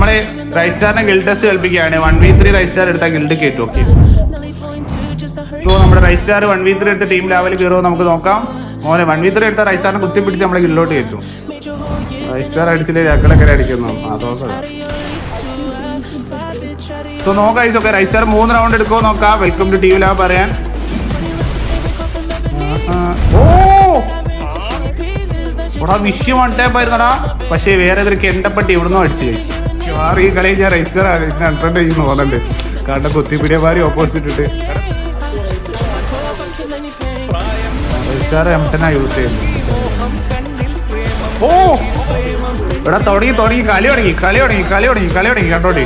നമ്മള് റൈസ്റ്റാറിനെ guild test കളിപ്പിക്കുകയാണ്. 1v3 റൈസ്റ്റാർ എടുത്താൽ guild കയറ്റും. ഓക്കെ, സോ നമ്മുടെ റൈസ്റ്റാർ 1v3 എടുത്ത ടീം ലെവൽ കയറുമോ നമുക്ക് നോക്കാം. മോനെ 1v3 എടുത്ത റൈസ്റ്റാറിനെ കുത്തിപ്പിടിച്ച് നമ്മളെ ഗില്ലോട്ട് കയറ്റും. റൈസ്റ്റാർ അടിച്ചില്ലേ ഞങ്ങളൊക്കെ അടിക്കുന്നു. സോ നോക്കാം. ഓക്കെ, റൈസ്റ്റാർ 3 റൗണ്ട് എടുക്കുമോ നോക്കാം. വെൽക്കം ടു ടീം ലാബ് പറയാൻ. ഓടാ വിഷയം വണ്ടേപ്പായിരുന്നടാ. പക്ഷേ വേറെ ഏതൊരു എണ്ടപ്പെട്ടി ഇവിടുന്ന് അടിച്ചു ഈ കളി ഞാൻ റൈസ്റ്റർ അഡ്വാൻറ്റേജ് തോന്നണ്ട്. കാരണം കുത്തിപ്പിടിയമാരി ഓപ്പോസിറ്റ് ഇട്ട് റൈസ്റ്റർ M10 യൂസ് ചെയ്യുന്നു. ഓ ഇവിടെ തുടങ്ങി കളി തുടങ്ങി കണ്ടോട്ടി.